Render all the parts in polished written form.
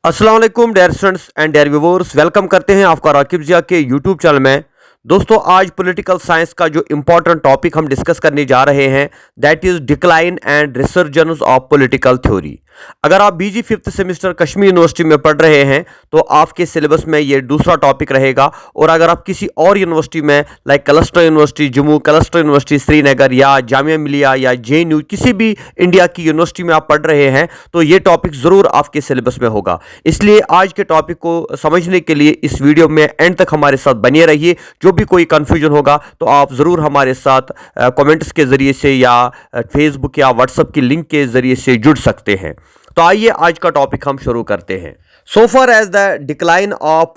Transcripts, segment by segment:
अस्सलाम वालेकुम dear students and dear viewers, welcome करते हैं आपका राकिब जिया के यूट्यूब चैनल में। दोस्तों, आज पॉलिटिकल साइंस का जो इंपॉर्टेंट टॉपिक हम डिस्कस करने जा रहे हैं that is decline and resurgence of political theory. अगर आप बीजी फिफ्थ सेमेस्टर कश्मीर यूनिवर्सिटी में पढ़ रहे हैं तो आपके सिलेबस में ये दूसरा टॉपिक रहेगा, और अगर आप किसी और यूनिवर्सिटी में like cluster university Jammu, cluster university Srinagar या जामिया मिलिया या JNU किसी भी इंडिया की यूनिवर्सिटी में आप पढ़ रहे हैं तो ये टॉपिक ज़रूर आपके सिलेबस में होगा। इसलिए आज के टॉपिक को समझने के लिए इस वीडियो में एंड तक हमारे साथ बने रहिए। जो भी कोई कंफ्यूजन होगा तो आप ज़रूर हमारे साथ कमेंट्स के ज़रिए से या फेसबुक या व्हाट्सएप की लिंक के ज़रिए से जुड़ सकते हैं। तो आइए आज का टॉपिक हम शुरू करते हैं। So far as the decline of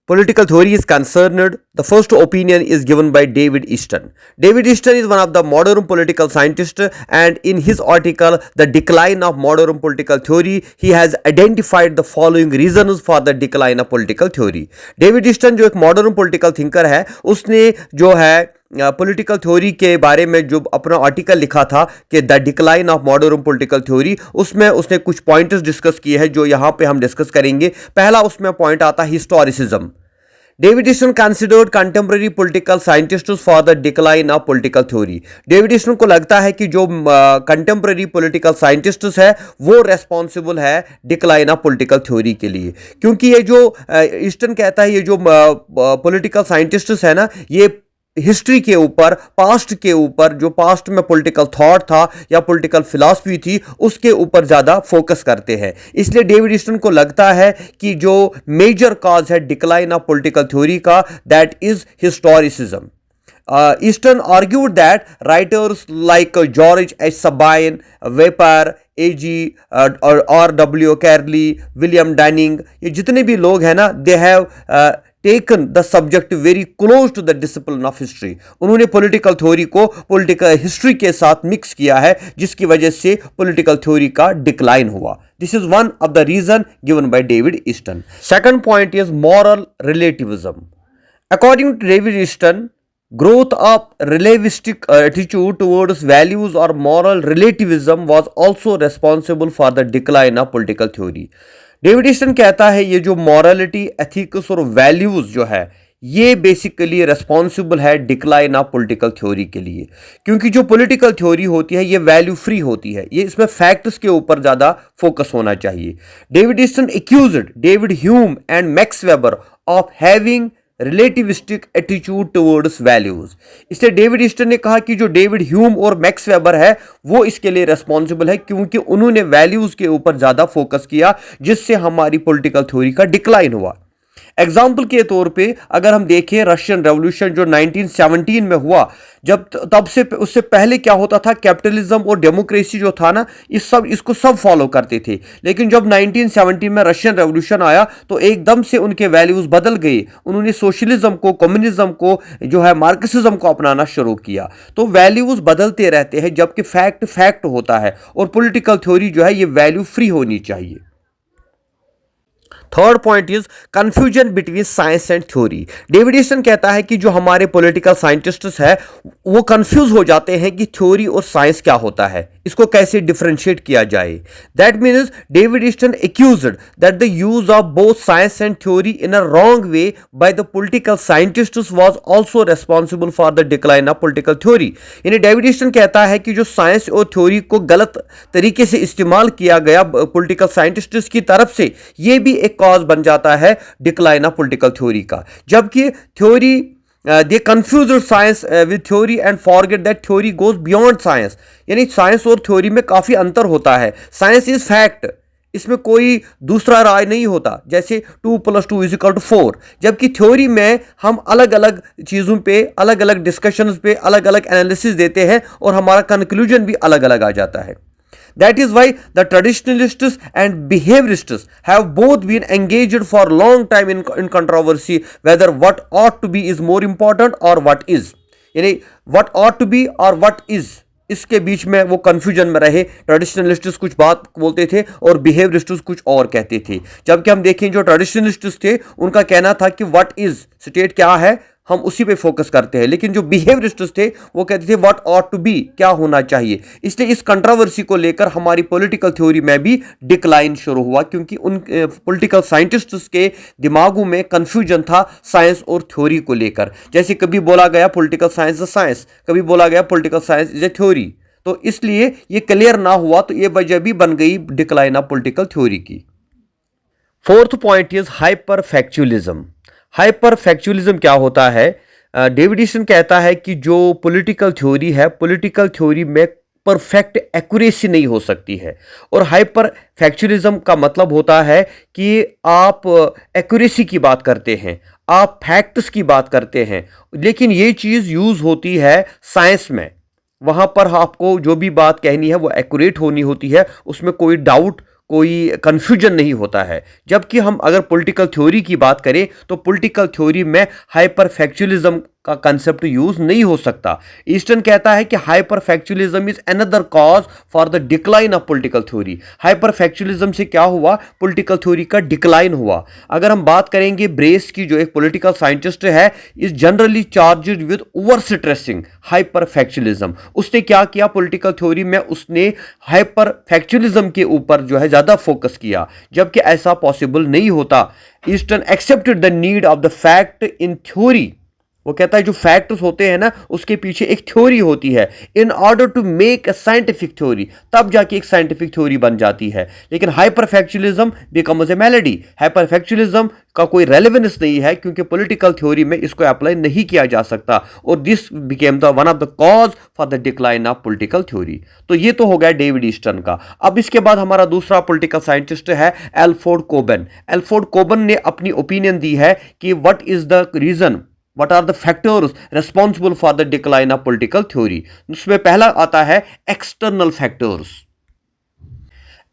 political theory is concerned, the first opinion is given by David Easton. David Easton is one of the modern political scientists, and in his article, The Decline of Modern Political Theory, he has identified the following reasons for the decline of political theory. David Easton जो एक modern political thinker है, उसने जो है political theory के बारे में जो अपना आर्टिकल लिखा था कि the decline of modern political theory, उसमें उसने कुछ पॉइंट्स डिस्कस किए हैं जो यहाँ पे हम डिस्कस करेंगे। पहला उसमें पॉइंट आता है historicism. David Easton considered contemporary political scientists for the decline of political theory. David Easton को लगता है कि जो कंटेम्प्रेरी पॉलिटिकल साइंटिस्ट्स है वो रेस्पॉन्सिबल है डिक्लाइन ऑफ पॉलिटिकल थ्योरी के लिए, क्योंकि ये जो ईस्टन कहता है ये जो पॉलिटिकल साइंटिस्ट्स है ना, ये हिस्ट्री के ऊपर, पास्ट के ऊपर, जो पास्ट में पॉलिटिकल थॉट था या पॉलिटिकल फिलॉसफी थी उसके ऊपर ज़्यादा फोकस करते हैं। इसलिए डेविड ईस्टन को लगता है कि जो मेजर कॉज है डिक्लाइन ऑफ पॉलिटिकल थ्योरी का that is historicism. Easton argued that writers like George H. Sabine, Weber, A.G. और R.W. Carley, William Dunning, ये जितने भी लोग हैं ना, they have taken the subject very close to the discipline of history. उन्होंने political theory को political history के साथ मिक्स किया है, जिसकी वजह से पॉलिटिकल थ्योरी का डिक्लाइन हुआ। This is one of the reason given by David Easton. Second point is moral relativism. According to David Easton, growth of relativistic attitude towards values or moral relativism was also responsible for the decline of political theory. David Easton कहता है ये जो morality, ethics और values जो है ये basically responsible है decline of political theory के लिए, क्योंकि जो पॉलिटिकल थ्योरी होती है ये वैल्यू फ्री होती है, ये इसमें फैक्ट्स के ऊपर ज़्यादा फोकस होना चाहिए। David Easton accused David Hume and Max Weber of having relativistic attitude towards values. इसलिए डेविड ईस्टन ने कहा कि जो डेविड ह्यूम और मैक्स वेबर है वो इसके लिए रेस्पॉन्सिबल है, क्योंकि उन्होंने वैल्यूज के ऊपर ज़्यादा फोकस किया, जिससे हमारी पॉलिटिकल थ्योरी का डिक्लाइन हुआ। एग्जाम्पल के तौर पे अगर हम देखें रशियन रेवोल्यूशन जो 1917 में हुआ, जब तब से उससे पहले क्या होता था, कैपिटलिज्म और डेमोक्रेसी जो था ना, इसको सब फॉलो करते थे। लेकिन जब 1917 में रशियन रेवोल्यूशन आया तो एकदम से उनके वैल्यूज बदल गए, उन्होंने सोशलिज्म को, कम्युनिज्म को, जो है मार्क्सिज्म को अपनाना शुरू किया। तो वैल्यूज बदलते रहते हैं, जबकि फैक्ट होता है, और पॉलिटिकल थ्योरी जो है ये वैल्यू फ्री होनी चाहिए। Third point is confusion between science and theory. David Easton कहता है कि जो हमारे पॉलिटिकल साइंटिस्ट्स है वो कंफ्यूज हो जाते हैं कि थ्योरी और साइंस क्या होता है, इसको कैसे डिफरेंशिएट किया जाए। That means David Easton accused that the use of both science and theory in a wrong way by the political scientists was also responsible for the decline of political theory. यानी David Easton कहता है कि जो science और theory को गलत तरीके से इस्तेमाल किया गया पॉलिटिकल साइंटिस्ट्स की तरफ से, ये भी एक कॉज बन जाता है डिक्लाइन ऑफ पॉलिटिकल थ्योरी का। जबकि theory they confuse science with theory and forget that theory goes beyond science. यानी साइंस और थ्योरी में काफ़ी अंतर होता है। साइंस इज फैक्ट, इसमें कोई दूसरा राय नहीं होता, जैसे 2 + 2 = 4। जबकि थ्योरी में हम अलग अलग चीज़ों पे, अलग अलग डिस्कशंस पे अलग अलग एनालिसिस देते हैं और हमारा कंक्लूजन भी अलग अलग आ जाता है। That is why the traditionalists and behaviorists have both been engaged for a long time in controversy whether what ought to be is more important or what is. यानी what ought to be or what is, इसके बीच में वो confusion में रहे। ट्रेडिशनलिस्ट्स कुछ बात बोलते थे और बिहेवियरिस्ट्स कुछ और कहते थे। जबकि हम देखें जो ट्रेडिशनलिस्ट्स थे उनका कहना था कि व्हाट इज स्टेट क्या है, हम उसी पे फोकस करते हैं। लेकिन जो बिहेवियरिस्ट्स थे वो कहते थे व्हाट ऑट टू बी, क्या होना चाहिए। इसलिए इस कंट्रोवर्सी को लेकर हमारी पॉलिटिकल थ्योरी में भी डिक्लाइन शुरू हुआ, क्योंकि उन पॉलिटिकल साइंटिस्ट्स के दिमागों में कंफ्यूजन था साइंस और थ्योरी को लेकर। जैसे कभी बोला गया पॉलिटिकल साइंस इज साइंस, कभी बोला गया political science is a theory. तो इसलिए ये क्लियर ना हुआ, तो ये वजह भी बन गई डिक्लाइन ऑफ पॉलिटिकल थ्योरी की। Fourth point is hyper factualism. Hyper factualism क्या होता है? डेविड ईस्टन कहता है कि जो पॉलिटिकल थ्योरी है, पॉलिटिकल थ्योरी में परफेक्ट एक्यूरेसी नहीं हो सकती है। और हाइपर फैक्चुअलिज्म का मतलब होता है कि आप एक्यूरेसी की बात करते हैं, आप फैक्ट्स की बात करते हैं, लेकिन ये चीज़ यूज़ होती है साइंस में। वहाँ पर आपको जो भी बात कहनी है वो एक्यूरेट होनी होती है, उसमें कोई डाउट, कोई कंफ्यूजन नहीं होता है। जबकि हम अगर पॉलिटिकल थ्योरी की बात करें तो पॉलिटिकल थ्योरी में हाइपर फैक्चुअलिज्म का कंसेप्ट यूज नहीं हो सकता। ईस्टन कहता है कि hyper factualism is another cause for the decline of political theory. Hyper factualism से क्या हुआ? पॉलिटिकल थ्योरी का डिक्लाइन हुआ। अगर हम बात करेंगे ब्रेस की, जो एक पॉलिटिकल साइंटिस्ट है, is generally charged with over stressing hyper factualism. उसने क्या किया पॉलिटिकल थ्योरी में? उसने हाइपर फैक्चुअलिज्म के ऊपर जो है ज्यादा फोकस किया, जबकि ऐसा पॉसिबल नहीं होता। Easton accepted the need of the fact in theory. वो कहता है जो फैक्ट्स होते हैं ना, उसके पीछे एक थ्योरी होती है। In order to make a scientific theory, तब जाके एक साइंटिफिक थ्योरी बन जाती है। लेकिन हाइपरफैक्चुअलिज्म बिकम्स ए मेलोडी। हाइपरफैक्चुअलिज्म का कोई रेलेवेंस नहीं है, क्योंकि पॉलिटिकल थ्योरी में इसको अप्लाई नहीं किया जा सकता। और this became the one of the cause for the decline of political theory. तो ये तो हो गया डेविड ईस्टन का। अब इसके बाद हमारा दूसरा पॉलिटिकल साइंटिस्ट है एल्फ्रेड कोबेन। एल्फ्रेड कोबेन ने अपनी ओपिनियन दी है कि what is the reason, What are the factors responsible for the decline of political theory? उसमें पहला आता है external factors.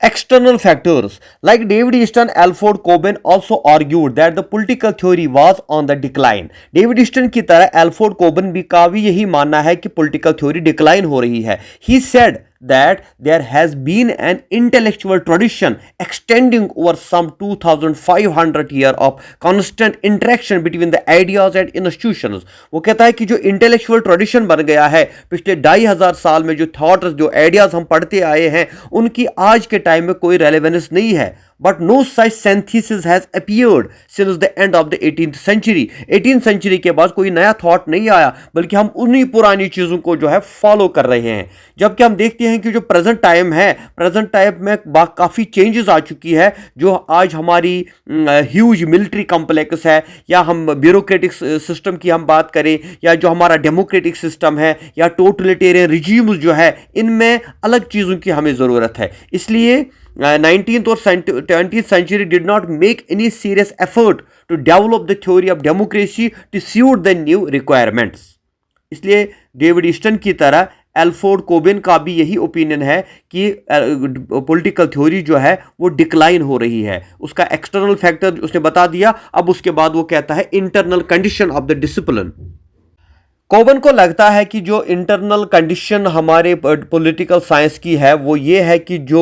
External factors like David Easton, Alfred Coben also argued that the political theory was on the decline. David Easton की तरह Alfred Coben भी का भी यही मानना है कि political theory decline हो रही है. He said that there has been an intellectual tradition extending over some 2500 years of constant interaction between the ideas and institutions. वो कहता है कि जो intellectual tradition बन गया है पिछले 2500 साल में, जो थॉट्स, जो आइडियाज हम पढ़ते आए हैं, उनकी आज के टाइम में कोई रेलेवेंस नहीं है। But no such synthesis has appeared since the end of the 18th century. 18th century के बाद कोई नया थॉट नहीं आया, बल्कि हम उन्हीं पुरानी चीज़ों को जो है फॉलो कर रहे हैं। जबकि हम देखते हैं कि जो प्रेजेंट टाइम है, प्रेजेंट टाइम में काफ़ी चेंजेस आ चुकी है। जो आज हमारी ह्यूज मिलिट्री कॉम्प्लेक्स है, या हम ब्यूरोक्रेटिक सिस्टम की हम बात करें, या जो हमारा डेमोक्रेटिक सिस्टम है, या टोटलिटेरियन रिजीम्स जो है, इनमें अलग चीज़ों की हमें ज़रूरत है। इसलिए 19th और 20th century did not make any serious effort to develop the theory of democracy to suit the new requirements. इसलिए डेविड ईस्टन की तरह एल्फ्रेड कोबेन का भी यही ओपिनियन है कि पॉलिटिकल थ्योरी जो है वो डिक्लाइन हो रही है। उसका एक्सटर्नल फैक्टर उसने बता दिया। अब उसके बाद वो कहता है internal condition of the discipline. Cubbon को लगता है कि जो इंटरनल कंडीशन हमारे पॉलिटिकल साइंस की है वो ये है कि जो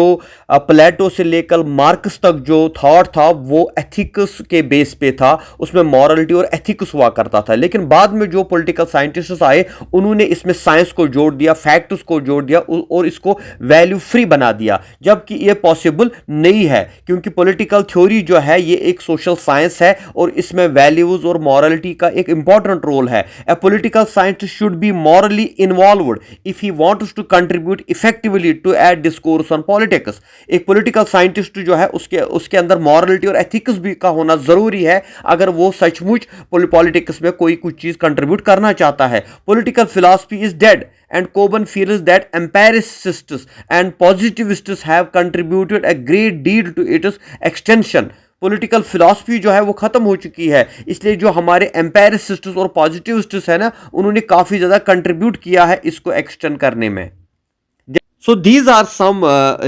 प्लेटो से लेकर मार्क्स तक जो थॉट था वो एथिक्स के बेस पे था, उसमें मॉरलिटी और एथिक्स हुआ करता था। लेकिन बाद में जो पॉलिटिकल साइंटिस्ट्स आए उन्होंने इसमें साइंस को जोड़ दिया, फैक्ट्स को जोड़ दिया और इसको वैल्यू फ्री बना दिया, जबकि ये पॉसिबल नहीं है, क्योंकि पॉलिटिकल थ्योरी जो है ये एक सोशल साइंस है और इसमें वैल्यूज और मॉरलिटी का एक इंपॉर्टेंट रोल है। ए political scientist should be morally involved if he wants to contribute effectively to a discourse on politics. एक पॉलिटिकल साइंटिस्ट जो है उसके अंदर मॉरलिटी और एथिक्स भी का होना जरूरी है, अगर वो सचमुच पॉलिटिक्स में कोई कुछ चीज कंट्रीब्यूट करना चाहता है। Political philosophy is dead and Coben feels that empiricists and positivists have contributed a great deal to its extension. Political philosophy जो है वो ख़त्म हो चुकी है, इसलिए जो हमारे एम्पेरिसिस्ट्स और पॉजिटिविस्ट्स है ना, उन्होंने काफ़ी ज़्यादा कंट्रीब्यूट किया है इसको एक्सटेंड करने में। So these are some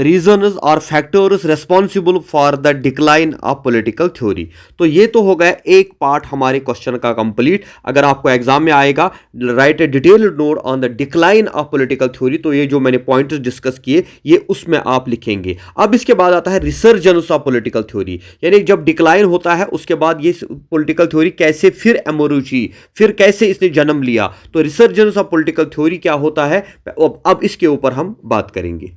reasons or factors responsible for the decline of political theory. तो ये तो हो गया एक पार्ट हमारे क्वेश्चन का कंप्लीट. अगर आपको एग्जाम में आएगा right A detailed note on the decline of political theory, तो ये जो मैंने पॉइंट्स डिस्कस किए ये उसमें आप लिखेंगे. अब इसके बाद आता है रिसर्जेंस ऑफ पॉलिटिकल थ्योरी, यानी जब डिक्लाइन होता है उसके बाद ये पॉलिटिकल थ्योरी कैसे फिर एमर्ज हुई, फिर कैसे इसने जन्म लिया. तो रिसर्जेंस ऑफ पॉलिटिकल थ्योरी क्या होता है, अब इसके ऊपर हम बात करेंगे.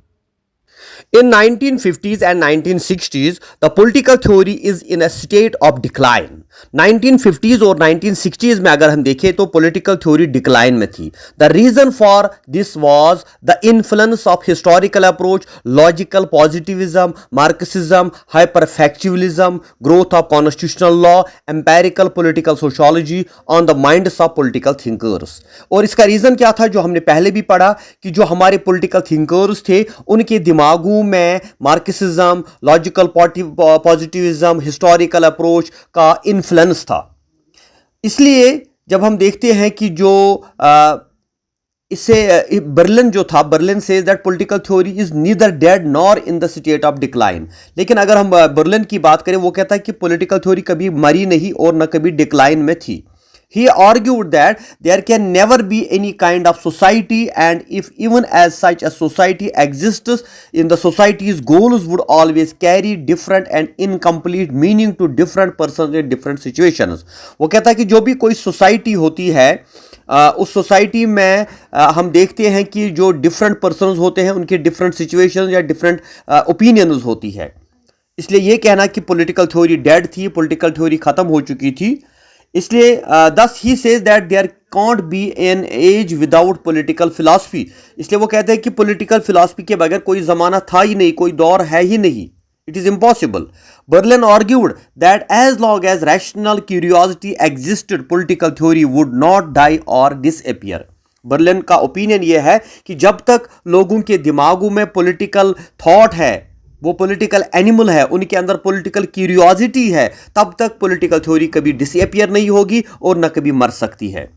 In 1950s and 1960s, the political theory is in a state of decline. 1950s और 1960s में अगर हम देखें तो political theory decline में थी. The reason for this was the influence of historical approach, logical positivism, Marxism, hyperfactualism, growth of constitutional law, empirical political sociology on the minds of political thinkers. और इसका reason क्या था, जो हमने पहले भी पढ़ा कि जो हमारे political thinkers थे उनके दिमागों में Marxism, logical positivism, historical approach का इन्फ्लुएंस था. इसलिए जब हम देखते हैं कि जो इससे बर्लिन जो था, Berlin says that political theory is neither dead nor in the state of decline. लेकिन अगर हम बर्लिन की बात करें, वो कहता है कि पॉलिटिकल थ्योरी कभी मरी नहीं और न कभी डिक्लाइन में थी. He argued that there can never be any kind of society, and if even as such a society exists, in the society's goals would always carry different and incomplete meaning to different persons in different situations. वो कहता है कि जो भी कोई society होती है उस सोसाइटी में हम देखते हैं कि जो डिफरेंट पर्सन्स होते हैं उनके डिफरेंट सिचुएशंस या डिफरेंट ओपिनियंस होती है. इसलिए ये कहना कि पॉलिटिकल थ्योरी डेड थी, पॉलिटिकल थ्योरी खत्म हो चुकी थी, इसलिए thus he says that there can't be an age without political philosophy. इसलिए वो कहते हैं कि पॉलिटिकल फिलॉसफी के बगैर कोई जमाना था ही नहीं, कोई दौर है ही नहीं. It is impossible. Berlin argued that as long as rational curiosity existed political theory would not die और डिसअपियर. बर्लिन का ओपिनियन यह है कि जब तक लोगों के दिमागों में पॉलिटिकल थॉट है, वो पॉलिटिकल एनिमल है, उनके अंदर पॉलिटिकल क्यूरियोसिटी है, तब तक पॉलिटिकल थ्योरी कभी डिसअपियर नहीं होगी और न कभी मर सकती है.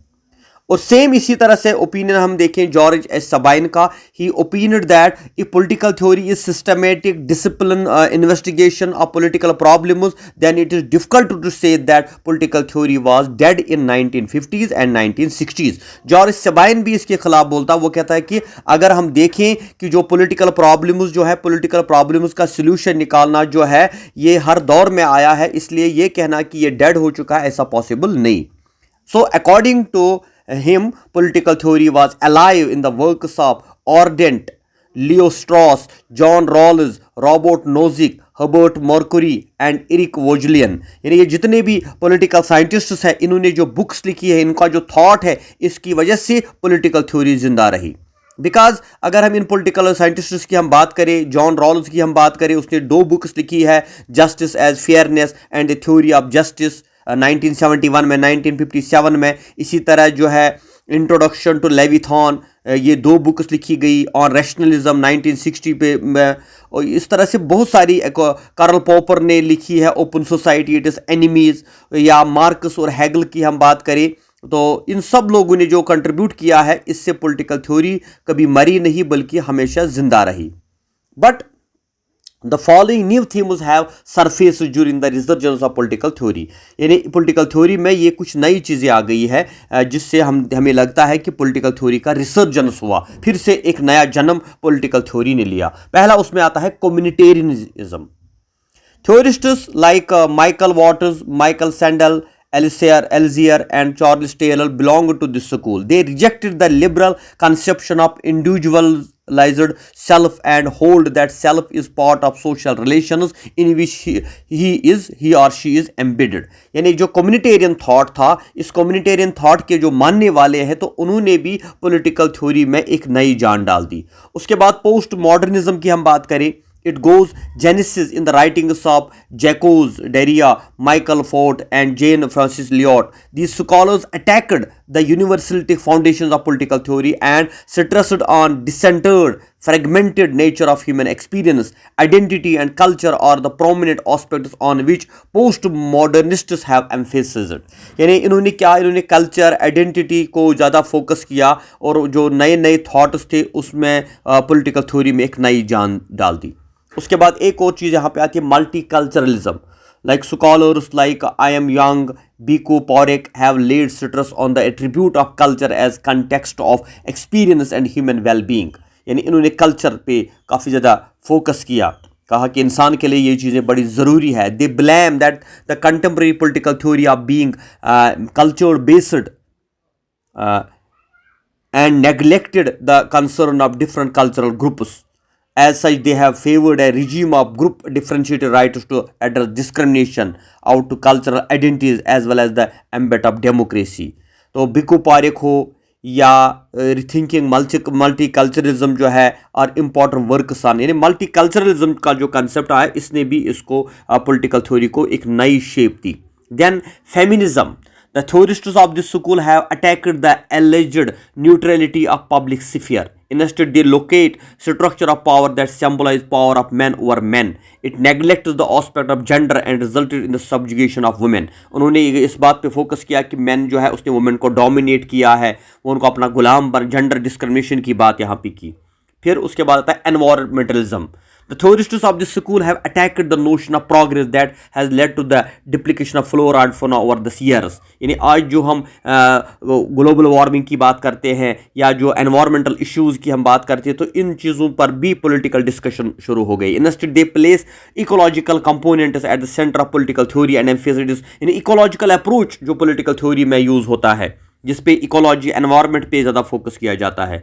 और सेम इसी तरह से ओपिनियन हम देखें जॉर्ज एस सबाइन का. He opined that if political theory is systematic discipline investigation of political problems, then it is difficult to say that political theory was dead in 1950s and 1960s. George Sabine भी इसके खिलाफ बोलता. वो कहता है कि अगर हम देखें कि जो पॉलिटिकल प्रॉब्लम्स जो है, पॉलिटिकल प्रॉब्लम्स का सल्यूशन निकालना जो है ये हर दौर में आया है, इसलिए ये कहना कि ये डेड हो चुका है ऐसा पॉसिबल नहीं. So according to him, political theory was alive in the works of Arendt, Leo Strauss, John Rawls, Robert Nozick, Herbert Marcuse and Eric Voegelin. यानी ये जितने भी पॉलिटिकल साइंटिस्ट्स हैं, इन्होंने जो बुक्स लिखी है, इनका जो थॉट है, इसकी वजह से पॉलिटिकल थ्योरी जिंदा रही. बिकॉज अगर हम इन पॉलिटिकल साइंटिस्ट्स की हम बात करें, जॉन रॉल्स की हम बात करें, उसने 2 बुक्स लिखी है, justice as fairness and the theory of justice 1971 में, 1957 में. इसी तरह जो है इंट्रोडक्शन टू लेविथॉन, ये 2 बुक्स लिखी गई. ऑन रैशनलिज्म 1960 पे में, और इस तरह से बहुत सारी. कार्ल पॉपर ने लिखी है open society it is enemies. या मार्क्स और हैगल की हम बात करें तो इन सब लोगों ने जो कंट्रीब्यूट किया है, इससे पॉलिटिकल थ्योरी कभी मरी नहीं बल्कि हमेशा जिंदा रही. But The following new themes have surfaced during the resurgence of political theory. यानी पॉलिटिकल थ्योरी में ये कुछ नई चीज़ें आ गई है जिससे हमें लगता है कि पॉलिटिकल थ्योरी का रिसर्जेंस हुआ, फिर से एक नया जन्म पॉलिटिकल थ्योरी ने लिया. पहला उसमें आता है कम्युनिटेरियनिज्म. Theorists like Michael Waters, Michael Sandel, Alzheimer and Charles Taylor belonged to this school. They rejected the liberal conception of individualized self and hold that self is part of social relations in which he or she is embedded. यानी जो communitarian thought था, इस communitarian thought के जो मानने वाले हैं तो उन्होंने भी पॉलिटिकल थ्योरी में एक नई जान डाल दी. उसके बाद पोस्ट मॉडर्निज्म की हम बात करें, it goes genesis in the writings of Jacques Derrida, Michael Fort and Jane Francis Lyot. These scholars attacked the universalistic foundations of political theory and stressed on decentered fragmented nature of human experience, identity and culture are the prominent aspects on which post-modernists have emphasized. यानी इन्होंने क्या, इन्होंने culture identity को ज़्यादा focus किया और जो नए नए थॉट्स थे उसमें पॉलिटिकल थ्योरी में एक नई जान डाल दी। उसके बाद एक और चीज़ यहाँ पे आती है multi culturalism. Like scholars like I. M. Young, Biko Parekh have laid stress on the attribute of culture as context of experience and human well-being. यानी इन्होंने कल्चर पे काफ़ी ज़्यादा फोकस किया, कहा कि इंसान के लिए ये चीज़ें बड़ी ज़रूरी है। They blame that the contemporary political theory of being culture based and neglected the concern of different cultural groups. As such, they have favored a regime of group differentiated rights to address discrimination out to cultural identities as well as the ambit of democracy. तो बिकू पारेख हो या rethinking multiculturalism जो है और important work सन, यानी multiculturalism का जो concept आया इसने भी इसको पॉलिटिकल थ्योरी को एक नई शेप दी। Then feminism. The theorists of this school have attacked the alleged neutrality of public sphere. Instead, they locate structure of power that symbolize power of men over men. It neglects the aspect of gender and resulted in the subjugation of women. उन्होंने इस बात पे focus किया कि man जो है उसने women को डोमिनेट किया है, वो उनको अपना गुलाम बन, जेंडर डिस्क्रिमिनेशन की बात यहाँ पे की। फिर उसके बाद आता है environmentalism. The theorists of this school have attacked the notion of progress that has led to the duplication of flora and fauna over the years. यानी आज जो हम ग्लोबल वार्मिंग की बात करते हैं या जो एनवायरमेंटल इश्यूज़ की हम बात करते हैं, तो इन चीज़ों पर भी पॉलिटिकल डिस्कशन शुरू हो गई। Instead, they place ecological components at the center of political theory and emphasize यानी इकोलॉजिकल अप्रोच जो पॉलिटिकल थ्योरी में यूज़ होता है, जिसपे इकोलॉजी एनवायरमेंट पे ज़्यादा फोकस किया जाता है।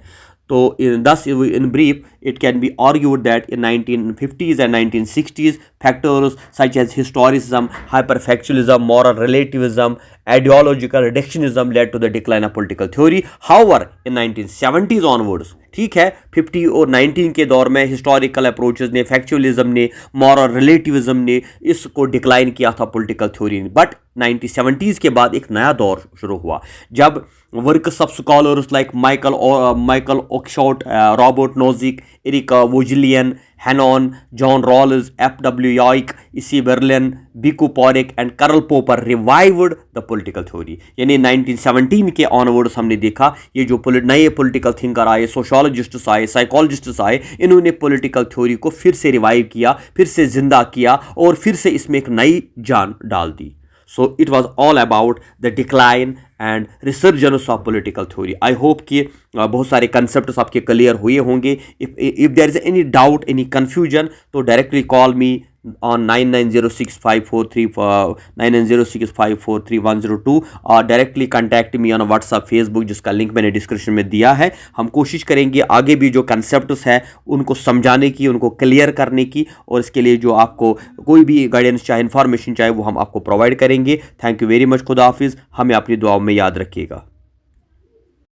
तो thus in brief it can be argued that in 1950s and 1960s factors such as historicism, hyperfactualism, moral relativism, ideological reductionism led to the decline of political theory. However, in 1970s onwards, ठीक है, 50 और 19 के दौर में historical approaches ने, फैक्चुअलिज्म ने, moral relativism ने इसको डिक्लाइन किया था पॉलिटिकल थ्योरी ने। बट 1970s के बाद एक नया दौर शुरू हुआ जब works of scholars like Michael Oxford, Robert Nozick, Eric Voegelin, Hannon, John Rawls, F.W. York, Isaiah Berlin, Bhikhu Parekh and Karl Popper revived the political theory. यानी 1917 के ऑनवर्ड्स हमने देखा ये जो नए पॉलिटिकल थिंकर आए, सोशोलॉजिस्ट्स आए, साइकोलॉजिस्ट्स आए, इन्होंने पॉलिटिकल थ्योरी को फिर से रिवाइव किया, फिर से जिंदा किया और फिर से इसमें एक नई जान डाल दी। So it was all about the decline and resurgence of political theory. I hope कि बहुत सारे concepts आपके clear हुए होंगे. If there is any doubt, any confusion, तो directly call me on 9906543102 और directly contact me on WhatsApp, Facebook, जिसका link मैंने डिस्क्रिप्शन में दिया है। हम कोशिश करेंगे आगे भी जो कंसेप्ट्स है उनको समझाने की, उनको क्लियर करने की, और इसके लिए जो आपको कोई भी गाइडेंस चाहे, इन्फॉर्मेशन चाहे, वो हम आपको प्रोवाइड करेंगे। Thank you very much. खुदा हाफिज़। हमें अपनी दुआओं में याद रखिएगा।